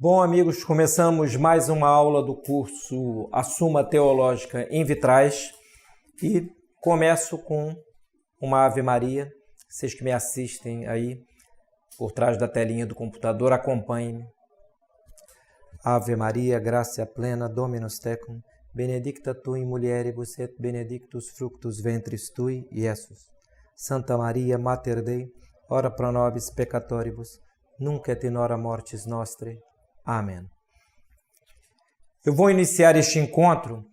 Bom, amigos, começamos mais uma aula do curso A Suma Teológica em Vitrais e começo com uma Ave Maria. Vocês que me assistem aí por trás da telinha do computador, acompanhem-me. Ave Maria, gratia plena, Dominus tecum, benedicta tu in mulieribus et benedictus fructus ventris tui, Iesus. Santa Maria, Mater Dei, ora pro nobis peccatoribus, nunc et in hora mortis nostrae. Amém. Eu vou iniciar este encontro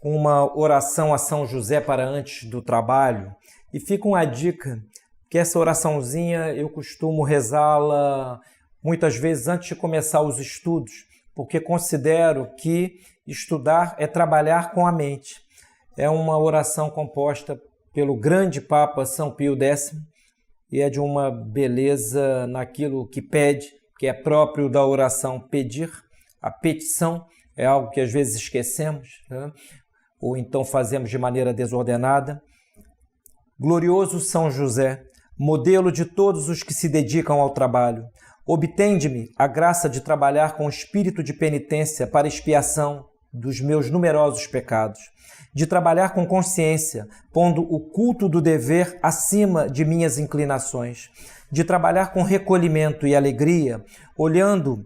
com uma oração a São José para antes do trabalho e fica uma dica que essa oraçãozinha eu costumo rezá-la muitas vezes antes de começar os estudos, porque considero que estudar é trabalhar com a mente. É uma oração composta pelo grande Papa São Pio X e é de uma beleza naquilo que pede, que é próprio da oração pedir. A petição é algo que às vezes esquecemos, né? Ou então fazemos de maneira desordenada. Glorioso São José, modelo de todos os que se dedicam ao trabalho, obtende-me a graça de trabalhar com espírito de penitência para expiação dos meus numerosos pecados, de trabalhar com consciência, pondo o culto do dever acima de minhas inclinações, de trabalhar com recolhimento e alegria, olhando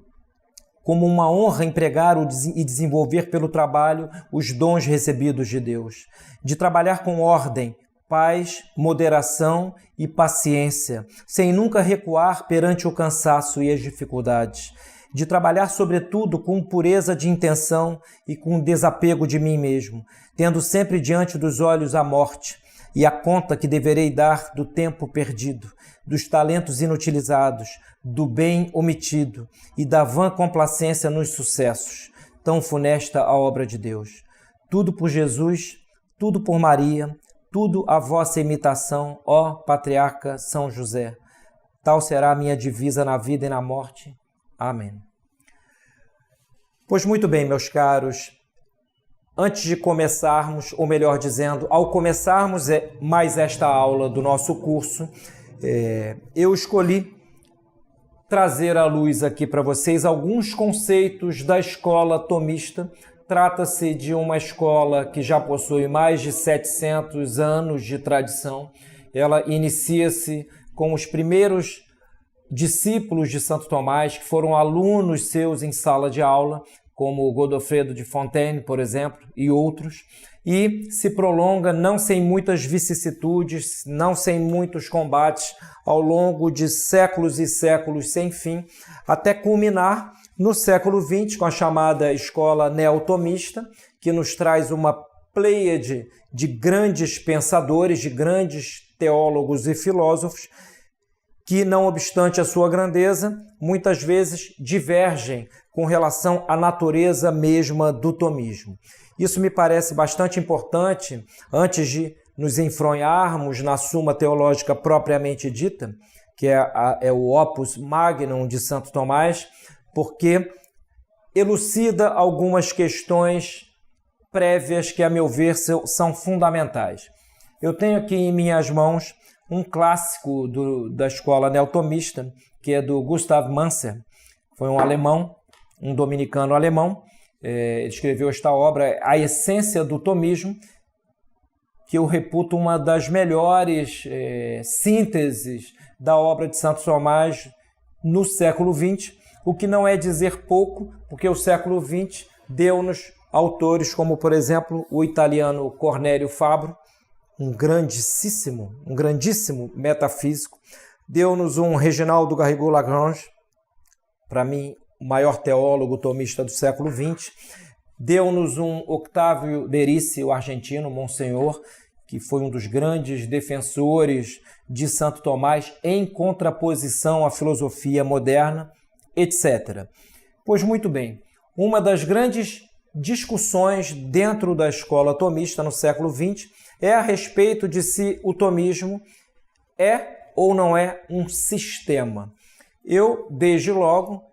como uma honra empregar e desenvolver pelo trabalho os dons recebidos de Deus, de trabalhar com ordem, paz, moderação e paciência, sem nunca recuar perante o cansaço e as dificuldades, de trabalhar sobretudo com pureza de intenção e com desapego de mim mesmo, tendo sempre diante dos olhos a morte e a conta que deverei dar do tempo perdido, dos talentos inutilizados, do bem omitido e da vã complacência nos sucessos, tão funesta a obra de Deus. Tudo por Jesus, tudo por Maria, tudo a vossa imitação, ó Patriarca São José. Tal será a minha divisa na vida e na morte. Amém. Pois muito bem, meus caros, antes de começarmos, ou melhor dizendo, ao começarmos mais esta aula do nosso curso, eu escolhi trazer à luz aqui para vocês alguns conceitos da escola tomista. Trata-se de uma escola que já possui mais de 700 anos de tradição. Ela inicia-se com os primeiros discípulos de Santo Tomás, que foram alunos seus em sala de aula, como Godofredo de Fontaine, por exemplo, e outros, e se prolonga não sem muitas vicissitudes, não sem muitos combates, ao longo de séculos e séculos sem fim, até culminar no século XX com a chamada escola neotomista, que nos traz uma pleiade de grandes pensadores, de grandes teólogos e filósofos, que, não obstante a sua grandeza, muitas vezes divergem com relação à natureza mesma do tomismo. Isso me parece bastante importante antes de nos enfronharmos na Suma Teológica propriamente dita, que é o Opus Magnum de Santo Tomás, porque elucida algumas questões prévias que, a meu ver, são fundamentais. Eu tenho aqui em minhas mãos um clássico da escola neotomista, que é do Gustav Manzer. Foi um alemão, um dominicano alemão. Ele escreveu esta obra, A Essência do Tomismo, que eu reputo uma das melhores sínteses da obra de Santo Tomás no século XX, o que não é dizer pouco, porque o século XX deu-nos autores como, por exemplo, o italiano Cornélio Fabro, um grandíssimo metafísico, deu-nos um Reginaldo Garrigou-Lagrange, para mim, o maior teólogo tomista do século XX, deu-nos um Octávio Derici, o argentino, Monsenhor, que foi um dos grandes defensores de Santo Tomás em contraposição à filosofia moderna, etc. Pois muito bem, uma das grandes discussões dentro da escola tomista no século XX é a respeito de se o tomismo é ou não é um sistema. Eu, desde logo,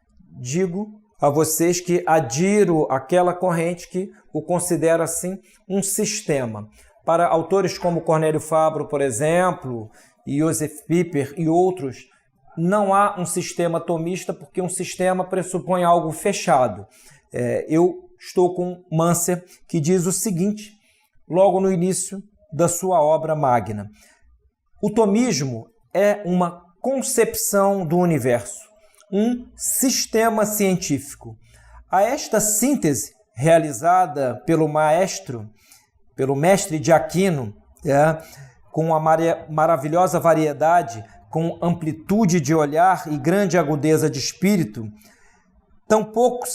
digo a vocês que adiro àquela corrente que o considera, assim, um sistema. Para autores como Cornélio Fabro, por exemplo, e Josef Pieper e outros, não há um sistema tomista, porque um sistema pressupõe algo fechado. Eu estou com Manser, que diz o seguinte, logo no início da sua obra magna. O tomismo é uma concepção do universo, um sistema científico. A esta síntese realizada pelo mestre de Aquino, com uma maravilhosa variedade, com amplitude de olhar e grande agudeza de espírito, tampouco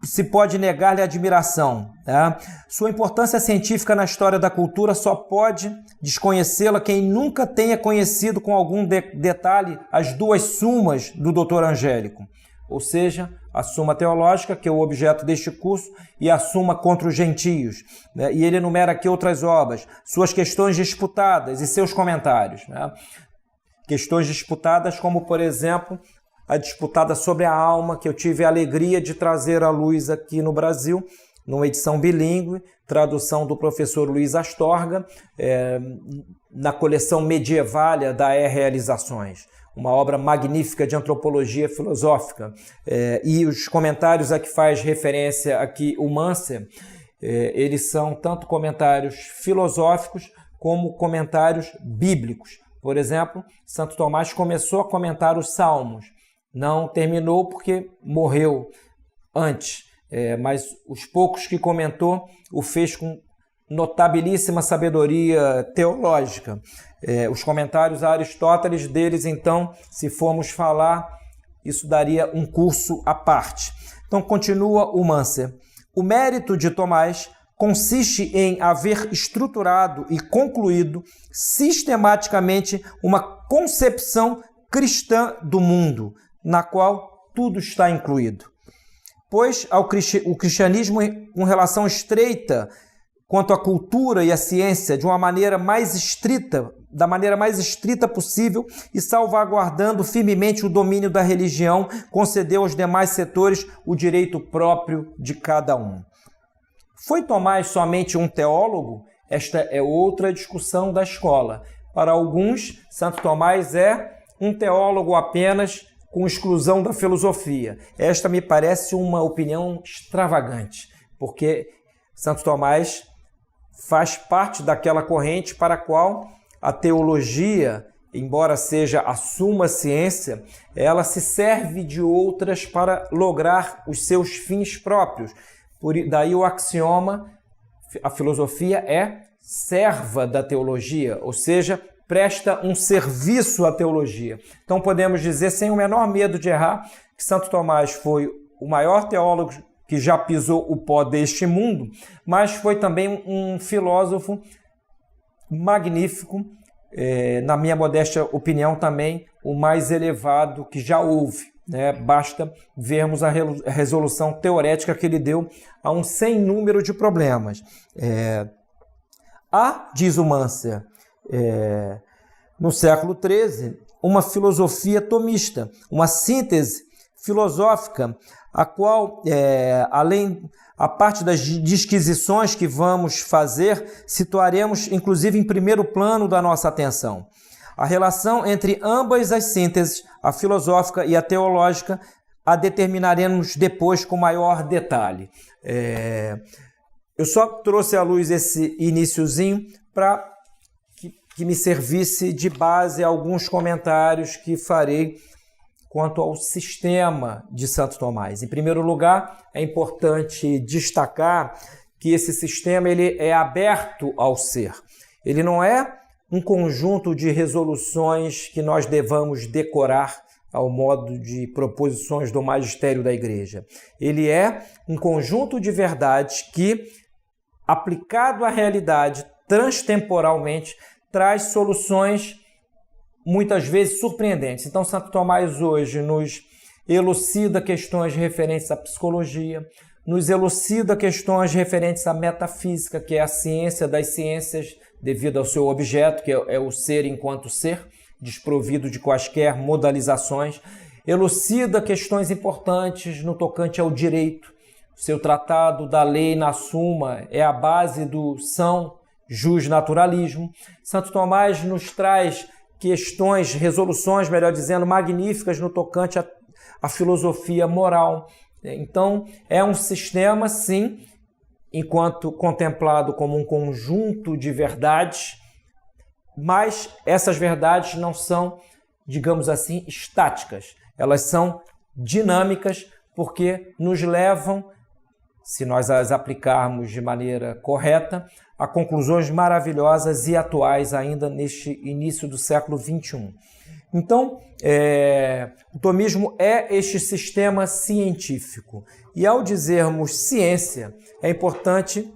se pode negar-lhe admiração. Sua importância científica na história da cultura só pode desconhecê-la quem nunca tenha conhecido com algum detalhe as duas sumas do Dr. Angélico, ou seja, a Suma Teológica, que é o objeto deste curso, e a Suma contra os Gentios. E ele enumera aqui outras obras, suas questões disputadas e seus comentários. Questões disputadas como, por exemplo, a disputada sobre a alma, que eu tive a alegria de trazer à luz aqui no Brasil, numa edição bilíngue, tradução do professor Luiz Astorga, na coleção Medievalia da Realizações, uma obra magnífica de antropologia filosófica. E os comentários a que faz referência aqui o Manser, eles são tanto comentários filosóficos como comentários bíblicos. Por exemplo, Santo Tomás começou a comentar os Salmos, não terminou porque morreu antes, mas os poucos que comentou o fez com notabilíssima sabedoria teológica. Os comentários a Aristóteles deles, então, se formos falar, isso daria um curso à parte. Então, continua o Manser. O mérito de Tomás consiste em haver estruturado e concluído sistematicamente uma concepção cristã do mundo, na qual tudo está incluído. Pois o cristianismo, com relação estreita quanto à cultura e à ciência, de uma maneira mais estrita, da maneira mais estrita possível, e salvaguardando firmemente o domínio da religião, concedeu aos demais setores o direito próprio de cada um. Foi Tomás somente um teólogo? Esta é outra discussão da escola. Para alguns, Santo Tomás é um teólogo apenas, com exclusão da filosofia. Esta me parece uma opinião extravagante, porque Santo Tomás faz parte daquela corrente para a qual a teologia, embora seja a suma ciência, ela se serve de outras para lograr os seus fins próprios. Daí o axioma, a filosofia é serva da teologia, ou seja, presta um serviço à teologia. Então podemos dizer, sem o menor medo de errar, que Santo Tomás foi o maior teólogo que já pisou o pó deste mundo, mas foi também um filósofo magnífico, na minha modesta opinião também, o mais elevado que já houve. Basta vermos a resolução teorética que ele deu a um sem número de problemas. Diz o Manser, no século XIII, uma filosofia tomista, uma síntese filosófica, a qual, além a parte das disquisições que vamos fazer, situaremos inclusive em primeiro plano da nossa atenção. A relação entre ambas as sínteses, a filosófica e a teológica, a determinaremos depois com maior detalhe. Eu só trouxe à luz esse iniciozinho para que me servisse de base a alguns comentários que farei quanto ao sistema de Santo Tomás. Em primeiro lugar, é importante destacar que esse sistema ele é aberto ao ser. Ele não é um conjunto de resoluções que nós devamos decorar ao modo de proposições do magistério da Igreja. Ele é um conjunto de verdades que, aplicado à realidade transtemporalmente, traz soluções muitas vezes surpreendentes. Então, Santo Tomás hoje nos elucida questões referentes à psicologia, nos elucida questões referentes à metafísica, que é a ciência das ciências, devido ao seu objeto, que é o ser enquanto ser, desprovido de quaisquer modalizações, elucida questões importantes no tocante ao direito. O seu tratado da lei na Suma é a base do são justnaturalismo. Santo Tomás nos traz questões, resoluções, melhor dizendo, magníficas no tocante à filosofia moral. Então, é um sistema, sim, enquanto contemplado como um conjunto de verdades, mas essas verdades não são, digamos assim, estáticas. Elas são dinâmicas porque nos levam, se nós as aplicarmos de maneira correta, a conclusões maravilhosas e atuais ainda neste início do século XXI. Então, o tomismo é este sistema científico. E ao dizermos ciência, é importante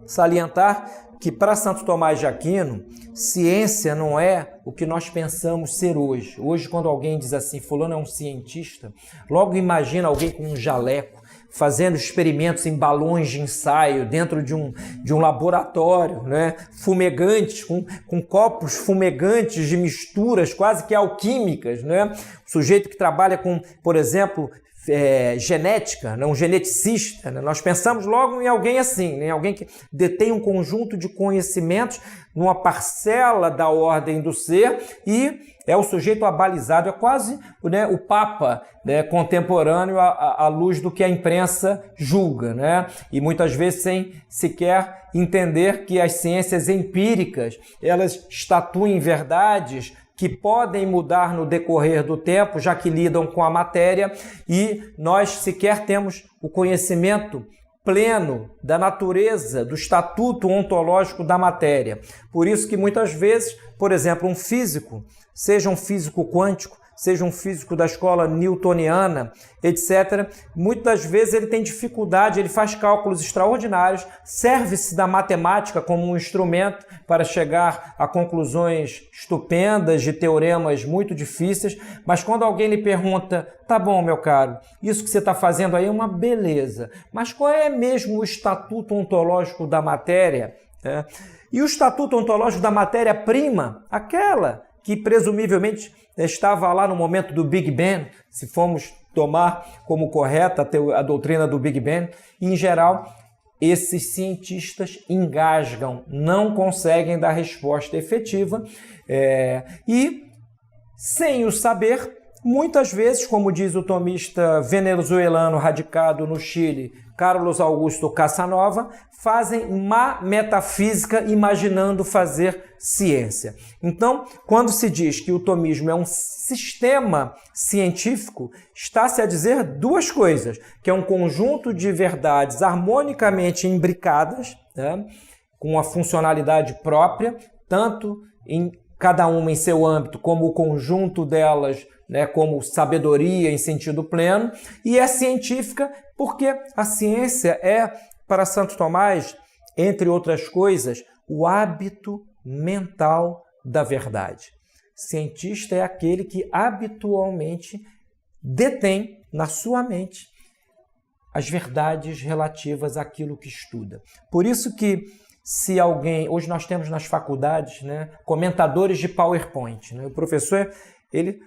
salientar que para Santo Tomás de Aquino, ciência não é o que nós pensamos ser hoje. Hoje, quando alguém diz assim, fulano é um cientista, logo imagina alguém com um jaleco, fazendo experimentos em balões de ensaio dentro de um laboratório, né? Fumegantes, com copos fumegantes de misturas quase que alquímicas, né? O sujeito que trabalha com, por exemplo, genética, né? Um geneticista, né? Nós pensamos logo em alguém assim, né? Alguém que detém um conjunto de conhecimentos numa parcela da ordem do ser e é o sujeito abalizado, é quase, né, o Papa, né, contemporâneo à luz do que a imprensa julga, né? E muitas vezes sem sequer entender que as ciências empíricas, elas estatuem verdades que podem mudar no decorrer do tempo, já que lidam com a matéria, e nós sequer temos o conhecimento pleno da natureza, do estatuto ontológico da matéria. Por isso que muitas vezes, por exemplo, um físico, seja um físico quântico, seja um físico da escola newtoniana, etc., muitas vezes ele tem dificuldade, ele faz cálculos extraordinários, serve-se da matemática como um instrumento para chegar a conclusões estupendas de teoremas muito difíceis, mas quando alguém lhe pergunta, tá bom, meu caro, isso que você está fazendo aí é uma beleza, mas qual é mesmo o estatuto ontológico da matéria? E o estatuto ontológico da matéria-prima, aquela que presumivelmente estava lá no momento do Big Bang, se formos tomar como correta a doutrina do Big Bang, e, em geral, esses cientistas engasgam, não conseguem dar resposta efetiva e, sem o saber, muitas vezes, como diz o tomista venezuelano radicado no Chile, Carlos Augusto Casanova, fazem má metafísica imaginando fazer ciência. Então, quando se diz que o tomismo é um sistema científico, está-se a dizer duas coisas, que é um conjunto de verdades harmonicamente imbricadas, né, com a funcionalidade própria, tanto em cada uma em seu âmbito, como o conjunto delas, né, como sabedoria em sentido pleno, e é científica porque a ciência é, para Santo Tomás, entre outras coisas, o hábito mental da verdade. Cientista é aquele que habitualmente detém na sua mente as verdades relativas àquilo que estuda. Por isso que se alguém... Hoje nós temos nas faculdades, né, comentadores de PowerPoint. Né? O professor, ele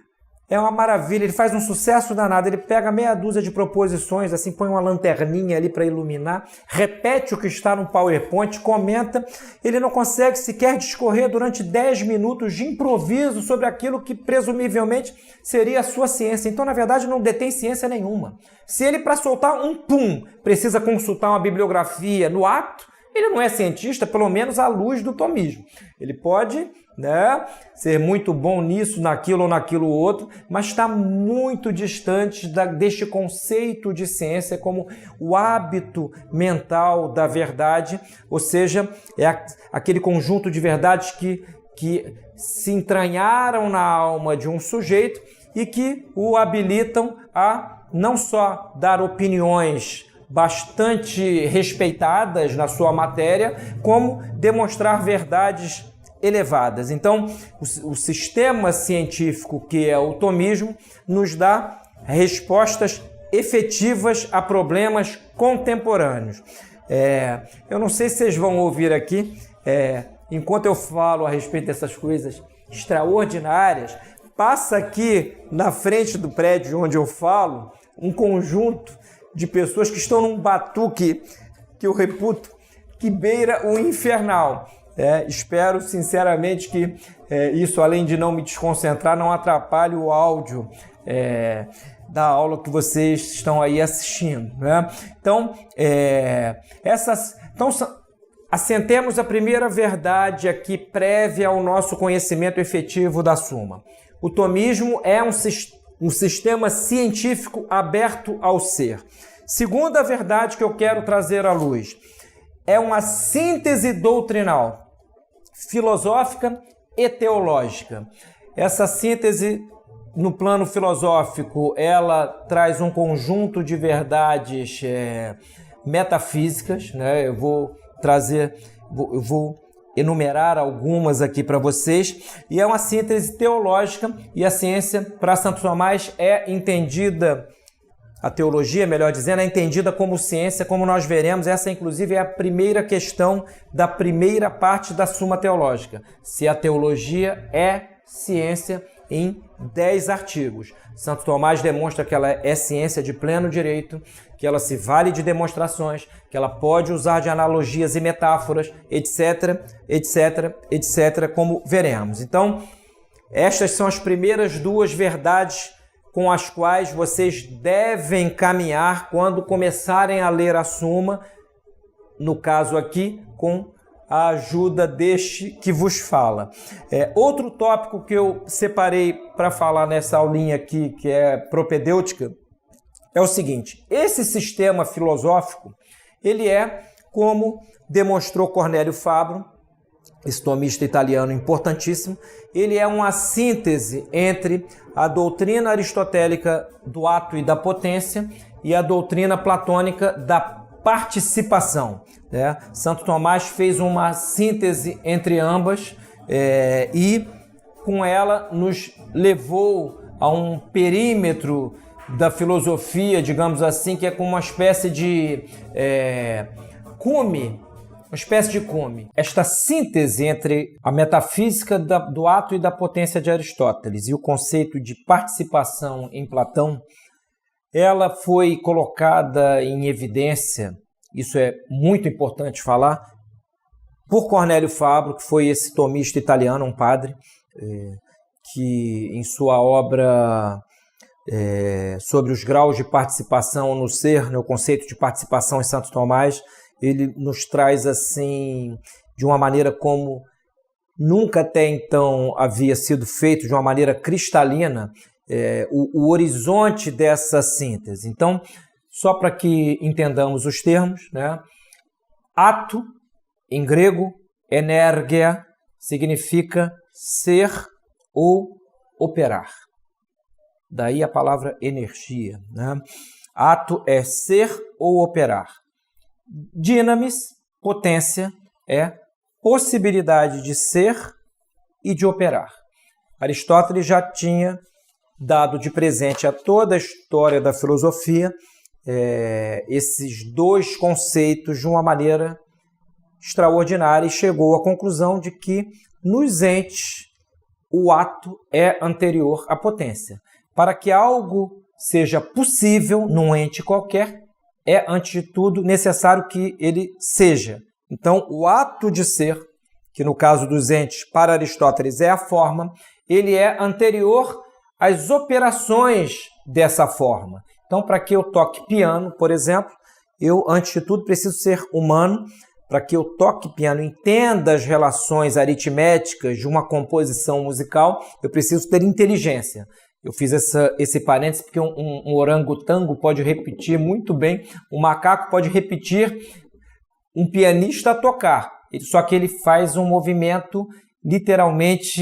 é uma maravilha, ele faz um sucesso danado, ele pega meia dúzia de proposições, assim, põe uma lanterninha ali para iluminar, repete o que está no PowerPoint, comenta, ele não consegue sequer discorrer durante 10 minutos de improviso sobre aquilo que presumivelmente seria a sua ciência. Então, na verdade, não detém ciência nenhuma. Se ele, para soltar um pum, precisa consultar uma bibliografia no ato, ele não é cientista, pelo menos à luz do tomismo. Ele pode, né, ser muito bom nisso, naquilo ou naquilo outro, mas está muito distante deste conceito de ciência como o hábito mental da verdade, ou seja, é aquele conjunto de verdades que se entranharam na alma de um sujeito e que o habilitam a não só dar opiniões bastante respeitadas na sua matéria, como demonstrar verdades elevadas. Então, o sistema científico que é o tomismo nos dá respostas efetivas a problemas contemporâneos. Eu não sei se vocês vão ouvir aqui, enquanto eu falo a respeito dessas coisas extraordinárias, passa aqui na frente do prédio onde eu falo um conjunto de pessoas que estão num batuque que eu reputo que beira o infernal. Espero sinceramente que isso, além de não me desconcentrar, não atrapalhe o áudio da aula que vocês estão aí assistindo, né? Então, assentemos a primeira verdade aqui prévia ao nosso conhecimento efetivo da Suma. O tomismo é um sistema científico aberto ao ser. Segunda verdade que eu quero trazer à luz, é uma síntese doutrinal, filosófica e teológica. Essa síntese, no plano filosófico, ela traz um conjunto de verdades metafísicas, né? Eu vou enumerar algumas aqui para vocês, e é uma síntese teológica, e a ciência, para Santo Tomás, é entendida, a teologia, melhor dizendo, é entendida como ciência, como nós veremos. Essa, inclusive, é a primeira questão da primeira parte da Suma Teológica. Se a teologia é ciência, em 10 artigos. Santo Tomás demonstra que ela é ciência de pleno direito, que ela se vale de demonstrações, que ela pode usar de analogias e metáforas, etc, etc, etc, como veremos. Então, estas são as primeiras duas verdades com as quais vocês devem caminhar quando começarem a ler a Suma, no caso aqui, com a ajuda deste que vos fala. Outro tópico que eu separei para falar nessa aulinha aqui, que é propedêutica, é o seguinte: esse sistema filosófico, ele é, como demonstrou Cornélio Fabro, esse tomista italiano importantíssimo, ele é uma síntese entre a doutrina aristotélica do ato e da potência e a doutrina platônica da participação. Santo Tomás fez uma síntese entre ambas e com ela nos levou a um perímetro da filosofia, digamos assim, que é como uma espécie de cume. Uma espécie de cume. Esta síntese entre a metafísica do ato e da potência de Aristóteles e o conceito de participação em Platão, ela foi colocada em evidência, isso é muito importante falar, por Cornélio Fabro, que foi esse tomista italiano, um padre, que em sua obra sobre os graus de participação no ser, o conceito de participação em Santo Tomás, ele nos traz assim, de uma maneira como nunca até então havia sido feito, de uma maneira cristalina, o horizonte dessa síntese. Então, só para que entendamos os termos, ato, em grego, energia, significa ser ou operar. Daí a palavra energia. Ato é ser ou operar. Dinamis, potência, é possibilidade de ser e de operar. Aristóteles já tinha dado de presente a toda a história da filosofia esses dois conceitos de uma maneira extraordinária e chegou à conclusão de que nos entes o ato é anterior à potência. Para que algo seja possível num ente qualquer, é, antes de tudo, necessário que ele seja. Então, o ato de ser, que no caso dos entes, para Aristóteles, é a forma, ele é anterior às operações dessa forma. Então, para que eu toque piano, por exemplo, eu, antes de tudo, preciso ser humano. Para que eu toque piano, entenda as relações aritméticas de uma composição musical, eu preciso ter inteligência. Eu fiz esse parênteses porque um orangotango pode repetir muito bem, um macaco pode repetir um pianista a tocar, só que ele faz um movimento literalmente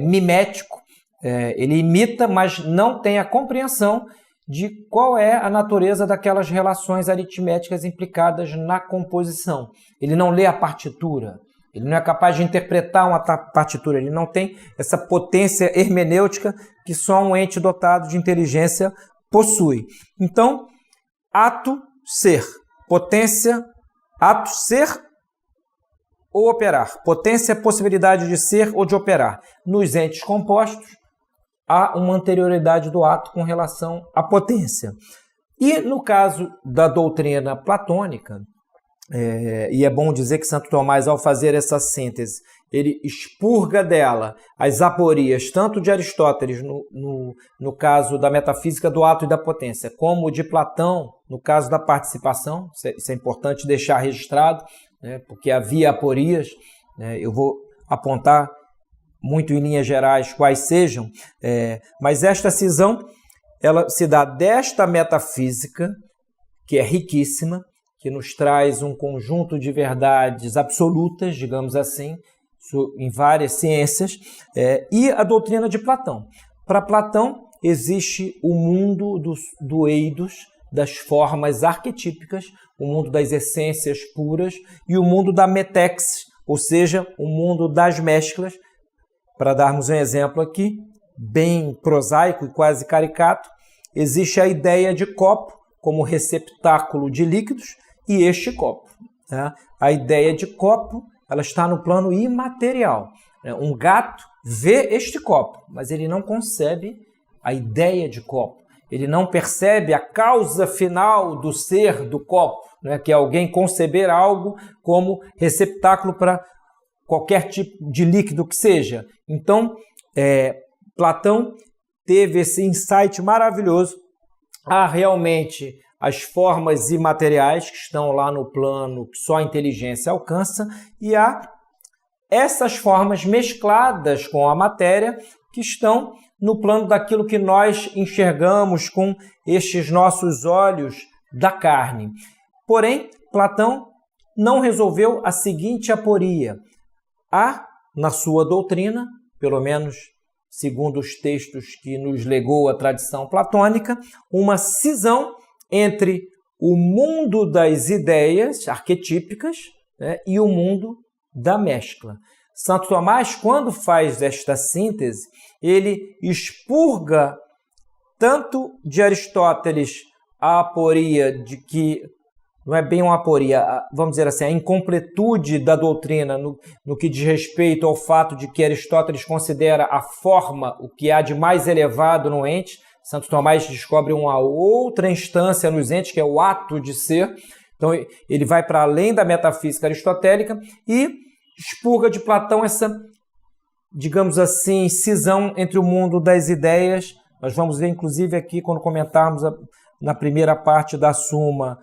mimético, ele imita, mas não tem a compreensão de qual é a natureza daquelas relações aritméticas implicadas na composição. Ele não lê a partitura, ele não é capaz de interpretar uma partitura, ele não tem essa potência hermenêutica que só um ente dotado de inteligência possui. Então, ato, ser. Potência, ato, ser ou operar. Potência, possibilidade de ser ou de operar. Nos entes compostos, há uma anterioridade do ato com relação à potência. E no caso da doutrina platônica, e é bom dizer que Santo Tomás, ao fazer essa síntese, ele expurga dela as aporias, tanto de Aristóteles, no caso da metafísica do ato e da potência, como de Platão, no caso da participação. Isso é importante deixar registrado, né, porque havia aporias, né, eu vou apontar muito em linhas gerais quais sejam, mas esta cisão ela se dá desta metafísica, que é riquíssima, que nos traz um conjunto de verdades absolutas, digamos assim, em várias ciências, e a doutrina de Platão. Para Platão, existe o mundo do eidos, das formas arquetípicas, o mundo das essências puras e o mundo da metex, ou seja, o mundo das mesclas. Para darmos um exemplo aqui, bem prosaico e quase caricato, existe a ideia de copo como receptáculo de líquidos e este copo. Né? A ideia de copo ela está no plano imaterial. Um gato vê este copo, mas ele não concebe a ideia de copo. Ele não percebe a causa final do ser do copo, né? Que é alguém conceber algo como receptáculo para qualquer tipo de líquido que seja. Então, Platão teve esse insight maravilhoso. Há realmente as formas imateriais que estão lá no plano que só a inteligência alcança, e há essas formas mescladas com a matéria que estão no plano daquilo que nós enxergamos com estes nossos olhos da carne. Porém, Platão não resolveu a seguinte aporia. Há, na sua doutrina, pelo menos segundo os textos que nos legou a tradição platônica, uma cisão entre o mundo das ideias arquetípicas, né, e o mundo da mescla. Santo Tomás, quando faz esta síntese, ele expurga tanto de Aristóteles a aporia de que, não é bem uma aporia, vamos dizer assim, a incompletude da doutrina no que diz respeito ao fato de que Aristóteles considera a forma o que há de mais elevado no ente. Santo Tomás descobre uma outra instância nos entes, que é o ato de ser. Então, ele vai para além da metafísica aristotélica e expurga de Platão essa, digamos assim, cisão entre o mundo das ideias. Nós vamos ver, inclusive, aqui, quando comentarmos na primeira parte da Suma,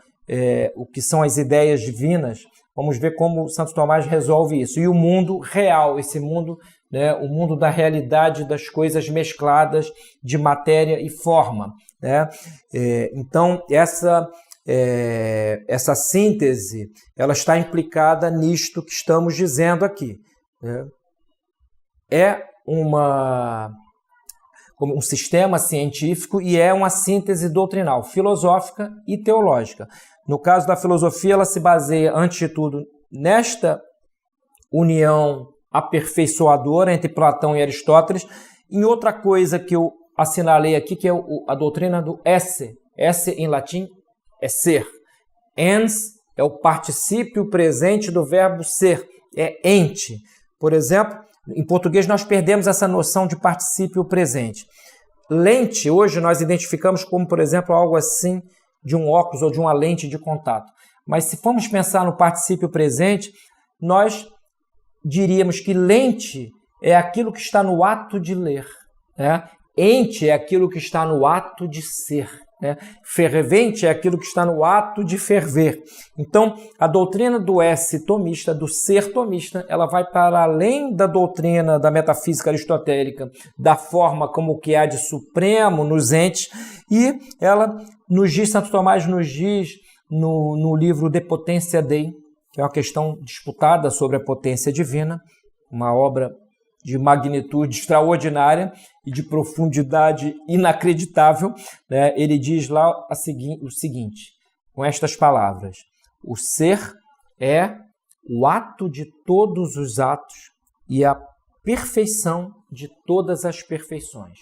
o que são as ideias divinas, vamos ver como Santo Tomás resolve isso. E o mundo real, esse mundo, né, o mundo da realidade das coisas mescladas de matéria e forma. Né? Então, essa síntese ela está implicada nisto que estamos dizendo aqui. Né? É um sistema científico e é uma síntese doutrinal, filosófica e teológica. No caso da filosofia, ela se baseia, antes de tudo, nesta união aperfeiçoadora entre Platão e Aristóteles, em outra coisa que eu assinalei aqui, que é a doutrina do esse. Esse, em latim, é ser. Ens é o particípio presente do verbo ser, é ente. Por exemplo, em português nós perdemos essa noção de particípio presente. Lente, hoje nós identificamos como, por exemplo, algo assim de um óculos ou de uma lente de contato. Mas se formos pensar no particípio presente, nós diríamos que lente é aquilo que está no ato de ler. Né? Ente é aquilo que está no ato de ser. Né? Fervente é aquilo que está no ato de ferver. Então, a doutrina do esse tomista, do ser tomista, ela vai para além da doutrina da metafísica aristotélica, da forma como o que há de supremo nos entes, e ela nos diz, Santo Tomás nos diz no livro De Potentia Dei, que é uma questão disputada sobre a potência divina, uma obra de magnitude extraordinária e de profundidade inacreditável, né? Ele diz lá o seguinte, com estas palavras: o ser é o ato de todos os atos e a perfeição de todas as perfeições.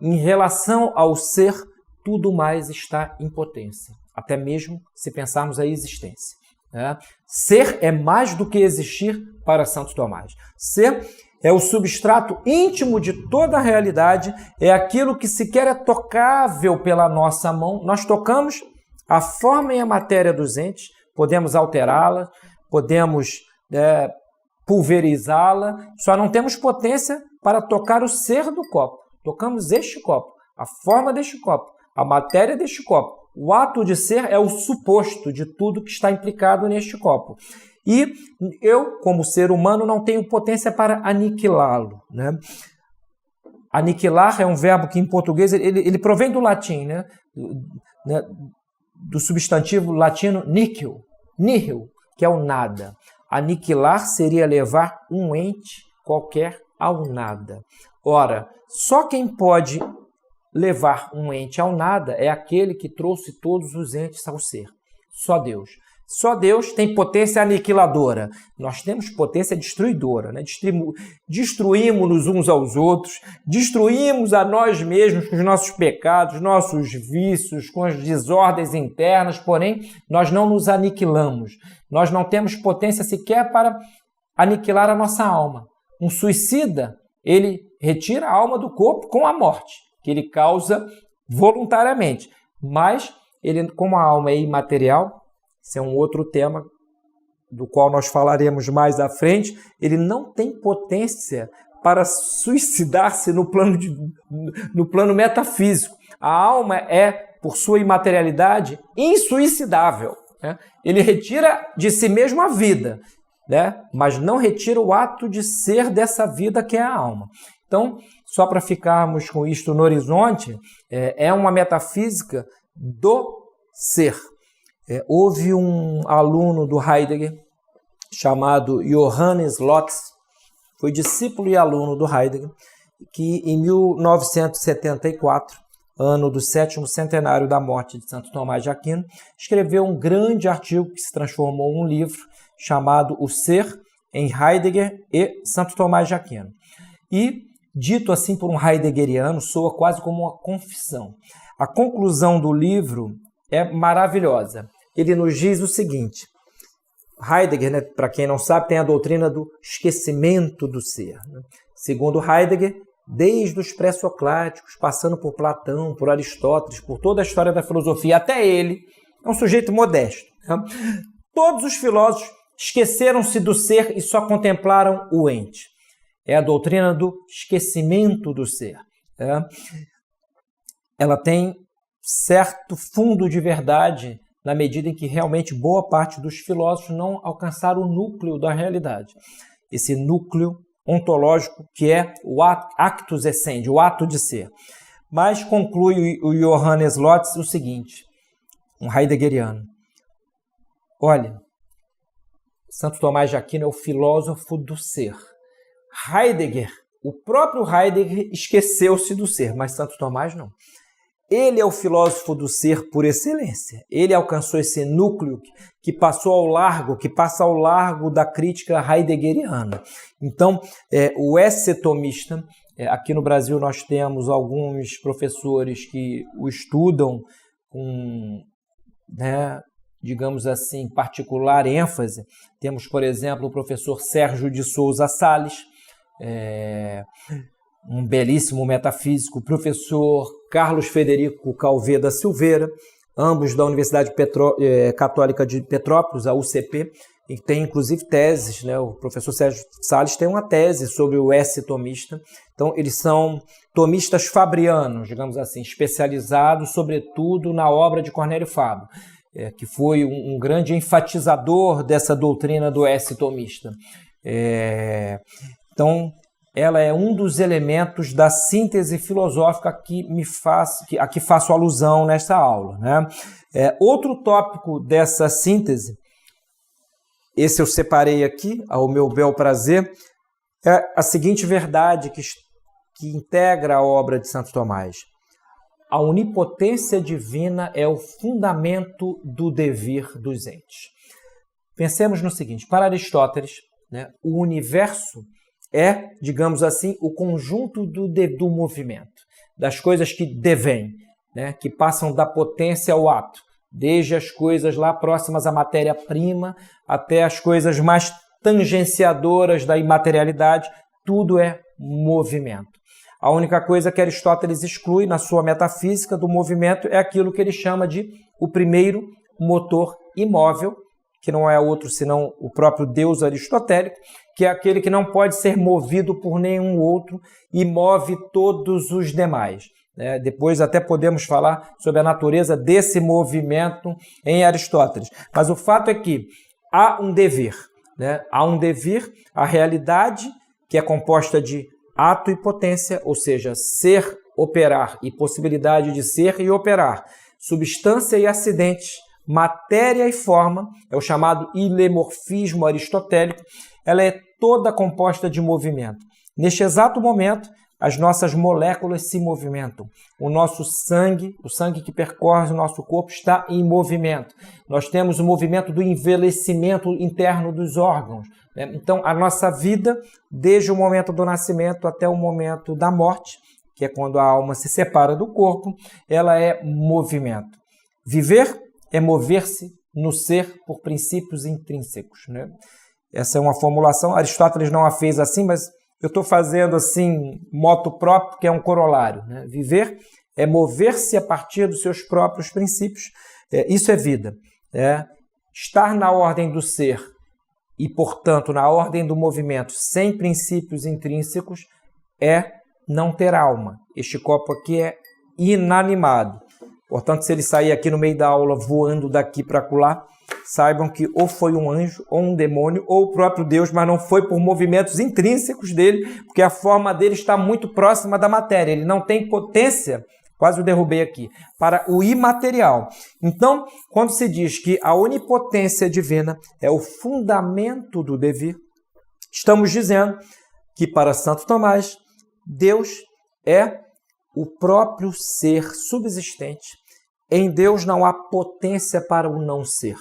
Em relação ao ser, tudo mais está em potência, até mesmo se pensarmos a existência. Né? Ser é mais do que existir para Santo Tomás. Ser é o substrato íntimo de toda a realidade, é aquilo que sequer é tocável pela nossa mão. Nós tocamos a forma e a matéria dos entes, podemos alterá-la, podemos pulverizá-la, só não temos potência para tocar o ser do copo. Tocamos este copo, a forma deste copo, a matéria deste copo. O ato de ser é o suposto de tudo que está implicado neste copo. E eu, como ser humano, não tenho potência para aniquilá-lo, né? Aniquilar é um verbo que em português ele provém do latim, né? Do substantivo latino nihil, que é o nada. Aniquilar seria levar um ente qualquer ao nada. Ora, só quem pode levar um ente ao nada é aquele que trouxe todos os entes ao ser. Só Deus. Só Deus tem potência aniquiladora. Nós temos potência destruidora, né? Destruímos-nos uns aos outros, destruímos a nós mesmos com os nossos pecados, nossos vícios, com as desordens internas, porém, nós não nos aniquilamos. Nós não temos potência sequer para aniquilar a nossa alma. Um suicida, ele retira a alma do corpo com a morte, que ele causa voluntariamente. Mas, ele, como a alma é imaterial, esse é um outro tema do qual nós falaremos mais à frente, ele não tem potência para suicidar-se no plano metafísico. A alma é, por sua imaterialidade, insuicidável, né? Ele retira de si mesmo a vida, né? Mas não retira o ato de ser dessa vida que é a alma. Então, só para ficarmos com isto no horizonte, é uma metafísica do ser. Houve um aluno do Heidegger chamado Johannes Lotz, foi discípulo e aluno do Heidegger, que em 1974, ano do 7º centenário da morte de Santo Tomás de Aquino, escreveu um grande artigo que se transformou em um livro chamado O Ser em Heidegger e Santo Tomás de Aquino. E, dito assim por um heideggeriano, soa quase como uma confissão. A conclusão do livro é maravilhosa. Ele nos diz o seguinte: Heidegger, né, para quem não sabe, tem a doutrina do esquecimento do ser, né? Segundo Heidegger, desde os pré-socráticos, passando por Platão, por Aristóteles, por toda a história da filosofia, até ele, é um sujeito modesto, né? Todos os filósofos esqueceram-se do ser e só contemplaram o ente. É a doutrina do esquecimento do ser, né? Ela tem certo fundo de verdade na medida em que realmente boa parte dos filósofos não alcançaram o núcleo da realidade. Esse núcleo ontológico que é o actus essendi, o ato de ser. Mas conclui o Johannes Lotz o seguinte, um heideggeriano: olha, Santo Tomás de Aquino é o filósofo do ser. Heidegger, o próprio Heidegger esqueceu-se do ser, mas Santo Tomás não. Ele é o filósofo do ser por excelência. Ele alcançou esse núcleo que passa ao largo da crítica heideggeriana. Então, o esse-tomista, aqui no Brasil nós temos alguns professores que o estudam com, né, digamos assim, particular ênfase. Temos, por exemplo, o professor Sérgio de Souza Salles, um belíssimo metafísico, o professor Carlos Frederico Calvé da Silveira, ambos da Universidade Católica de Petrópolis, a UCP, e tem inclusive teses, né? O professor Sérgio Salles tem uma tese sobre o esse-tomista. Então, eles são tomistas fabrianos, digamos assim, especializados sobretudo na obra de Cornélio Fabro, que foi um grande enfatizador dessa doutrina do esse-tomista. Então, ela é um dos elementos da síntese filosófica a que faço alusão nesta aula, né? Outro tópico dessa síntese, esse eu separei aqui, ao meu bel prazer, é a seguinte verdade que integra a obra de Santo Tomás. A onipotência divina é o fundamento do devir dos entes. Pensemos no seguinte, para Aristóteles, né, o universo é, digamos assim, o conjunto do movimento, das coisas que devêm, né, que passam da potência ao ato, desde as coisas lá próximas à matéria-prima até as coisas mais tangenciadoras da imaterialidade, tudo é movimento. A única coisa que Aristóteles exclui na sua metafísica do movimento é aquilo que ele chama de o primeiro motor imóvel, que não é outro senão o próprio Deus aristotélico, que é aquele que não pode ser movido por nenhum outro e move todos os demais. Depois até podemos falar sobre a natureza desse movimento em Aristóteles. Mas o fato é que há um dever. Há um dever, a realidade, que é composta de ato e potência, ou seja, ser, operar e possibilidade de ser e operar, substância e acidente, matéria e forma, é o chamado ilemorfismo aristotélico, ela é toda composta de movimento. Neste exato momento, as nossas moléculas se movimentam. O nosso sangue, o sangue que percorre o nosso corpo, está em movimento. Nós temos o movimento do envelhecimento interno dos órgãos. Então, a nossa vida, desde o momento do nascimento até o momento da morte, que é quando a alma se separa do corpo, ela é movimento. Viver é mover-se no ser por princípios intrínsecos. Essa é uma formulação, Aristóteles não a fez assim, mas eu estou fazendo assim, moto próprio, que é um corolário. Viver é mover-se a partir dos seus próprios princípios. Isso é vida. Estar na ordem do ser e, portanto, na ordem do movimento, sem princípios intrínsecos, é não ter alma. Este copo aqui é inanimado. Portanto, se ele sair aqui no meio da aula voando daqui para acolá, saibam que ou foi um anjo, ou um demônio, ou o próprio Deus, mas não foi por movimentos intrínsecos dele, porque a forma dele está muito próxima da matéria. Ele não tem potência, quase o derrubei aqui, para o imaterial. Então, quando se diz que a onipotência divina é o fundamento do dever, estamos dizendo que, para Santo Tomás, Deus é o próprio ser subsistente. Em Deus não há potência para o não ser.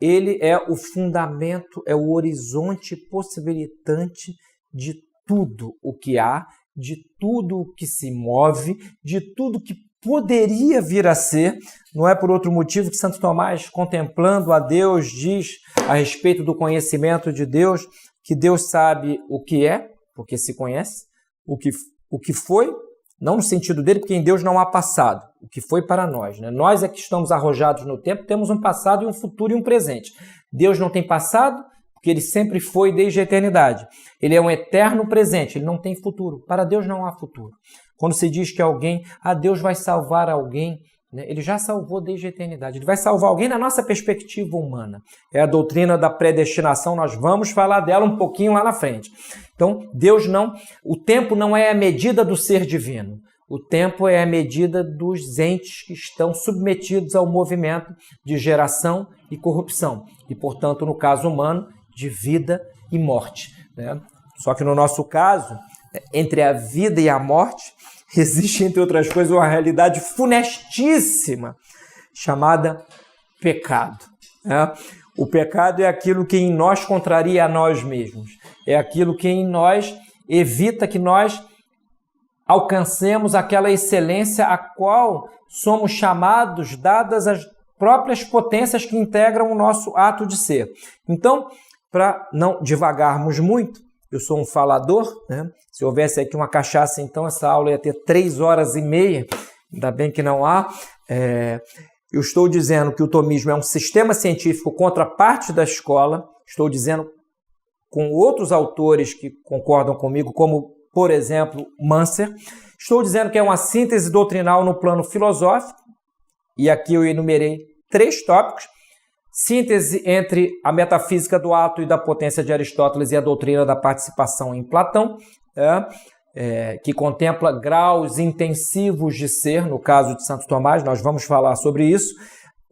Ele é o fundamento, é o horizonte possibilitante de tudo o que há, de tudo o que se move, de tudo que poderia vir a ser. Não é por outro motivo que Santo Tomás, contemplando a Deus, diz a respeito do conhecimento de Deus, que Deus sabe o que é, porque se conhece, o que foi, não no sentido dele, porque em Deus não há passado, o que foi para nós. Nós é que estamos arrojados no tempo, temos um passado e um futuro e um presente. Deus não tem passado, porque ele sempre foi desde a eternidade. Ele é um eterno presente, ele não tem futuro. Para Deus não há futuro. Quando se diz que alguém, Deus vai salvar alguém, ele já salvou desde a eternidade. Ele vai salvar alguém na nossa perspectiva humana. É a doutrina da predestinação, nós vamos falar dela um pouquinho lá na frente. Então, o tempo não é a medida do ser divino. O tempo é a medida dos entes que estão submetidos ao movimento de geração e corrupção. E, portanto, no caso humano, de vida e morte. Só que no nosso caso, entre a vida e a morte, existe, entre outras coisas, uma realidade funestíssima chamada pecado. O pecado é aquilo que em nós contraria a nós mesmos. É aquilo que em nós evita que nós alcancemos aquela excelência a qual somos chamados, dadas as próprias potências que integram o nosso ato de ser. Então, para não divagarmos muito, eu sou um falador, Se houvesse aqui uma cachaça, então essa aula ia ter 3 horas e meia, ainda bem que não há. Eu estou dizendo que o tomismo é um sistema científico contra parte da escola, estou dizendo com outros autores que concordam comigo, como, por exemplo, Manser. Estou dizendo que é uma síntese doutrinal no plano filosófico, e aqui eu enumerei 3 tópicos. Síntese entre a metafísica do ato e da potência de Aristóteles e a doutrina da participação em Platão, que contempla graus intensivos de ser, no caso de Santo Tomás, nós vamos falar sobre isso.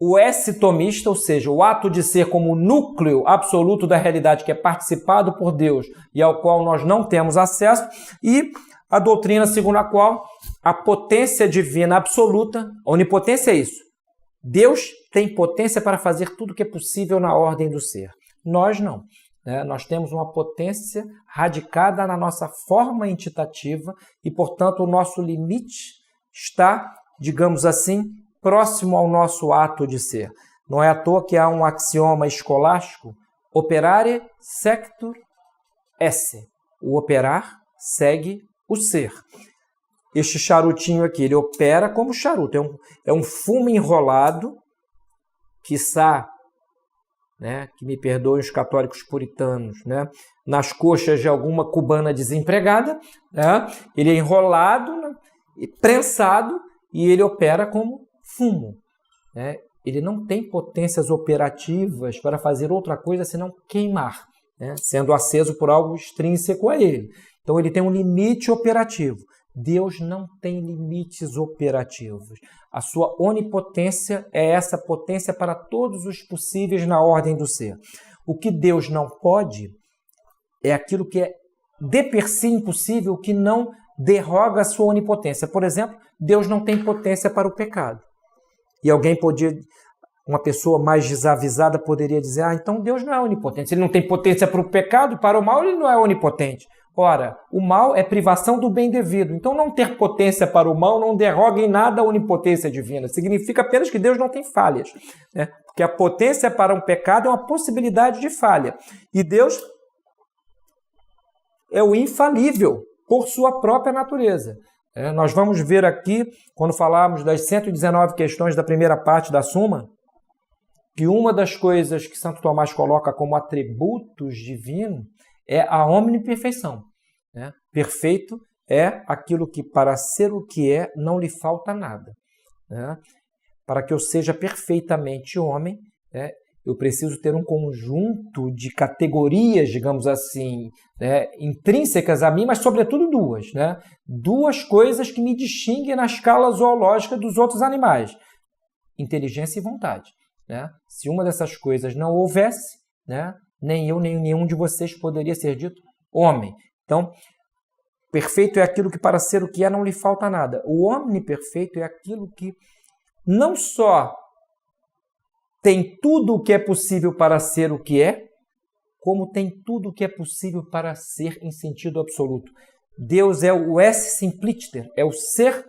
O esse-tomista, ou seja, o ato de ser como núcleo absoluto da realidade que é participado por Deus e ao qual nós não temos acesso, e a doutrina segundo a qual a potência divina absoluta, a onipotência é isso. Deus tem potência para fazer tudo o que é possível na ordem do ser. Nós não. Nós temos uma potência radicada na nossa forma entitativa e, portanto, o nosso limite está, digamos assim, próximo ao nosso ato de ser. Não é à toa que há um axioma escolástico: operare sectur esse. O operar segue o ser. Este charutinho aqui, ele opera como charuto. É um fumo enrolado, quiçá né? Que me perdoem os católicos puritanos, né? Nas coxas de alguma cubana desempregada, né? Ele é enrolado, né? E prensado e ele opera como fumo, né? Ele não tem potências operativas para fazer outra coisa senão queimar, né? Sendo aceso por algo extrínseco a ele. Então ele tem um limite operativo. Deus não tem limites operativos. A sua onipotência é essa potência para todos os possíveis na ordem do ser. O que Deus não pode é aquilo que é de per si impossível, que não derroga a sua onipotência. Por exemplo, Deus não tem potência para o pecado. E uma pessoa mais desavisada poderia dizer, então Deus não é onipotente. Se ele não tem potência para o pecado, para o mal, ele não é onipotente. Ora, o mal é privação do bem devido. Então, não ter potência para o mal não derroga em nada a onipotência divina. Significa apenas que Deus não tem falhas, né? Porque a potência para um pecado é uma possibilidade de falha. E Deus é o infalível por sua própria natureza. Nós vamos ver aqui, quando falarmos das 119 questões da primeira parte da Suma, que uma das coisas que Santo Tomás coloca como atributos divinos é a omniperfeição, né? Perfeito é aquilo que, para ser o que é, não lhe falta nada, né? Para que eu seja perfeitamente homem, né, eu preciso ter um conjunto de categorias, digamos assim, né, intrínsecas a mim, mas sobretudo duas, né? Duas coisas que me distinguem na escala zoológica dos outros animais: inteligência e vontade, né? Se uma dessas coisas não houvesse, né, nem eu, nem nenhum de vocês poderia ser dito homem. Então, perfeito é aquilo que, para ser o que é, não lhe falta nada. O omniperfeito é aquilo que não só tem tudo o que é possível para ser o que é, como tem tudo o que é possível para ser em sentido absoluto. Deus é o esse simplicior, é o ser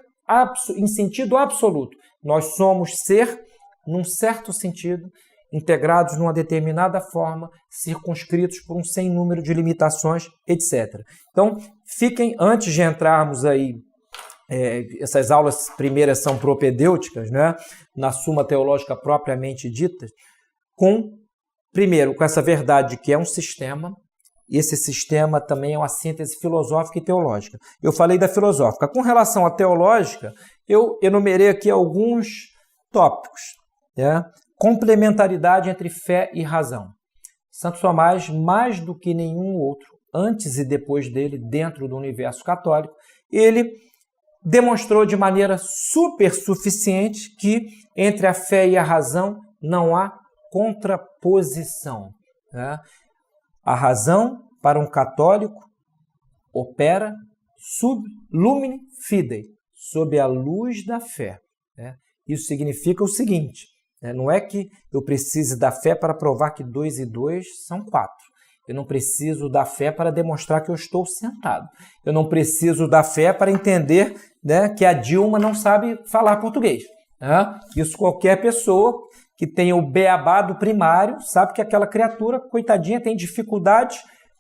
em sentido absoluto. Nós somos ser, num certo sentido, integrados numa determinada forma, circunscritos por um sem número de limitações, etc. Então, fiquem, antes de entrarmos aí, essas aulas primeiras são propedêuticas, né, na Suma Teológica propriamente dita, primeiro, com essa verdade que é um sistema, e esse sistema também é uma síntese filosófica e teológica. Eu falei da filosófica. Com relação à teológica, eu enumerei aqui alguns tópicos, né? Complementaridade entre fé e razão. Santo Tomás, mais do que nenhum outro, antes e depois dele, dentro do universo católico, ele demonstrou de maneira super suficiente que entre a fé e a razão não há contraposição, né? A razão, para um católico, opera sub lumine fidei, sob a luz da fé, né? Isso significa o seguinte: não é que eu precise da fé para provar que 2 e 2 são 4. Eu não preciso da fé para demonstrar que eu estou sentado. Eu não preciso da fé para entender, né, que a Dilma não sabe falar português, né? Isso qualquer pessoa que tenha o beabá do primário sabe que aquela criatura, coitadinha, tem dificuldades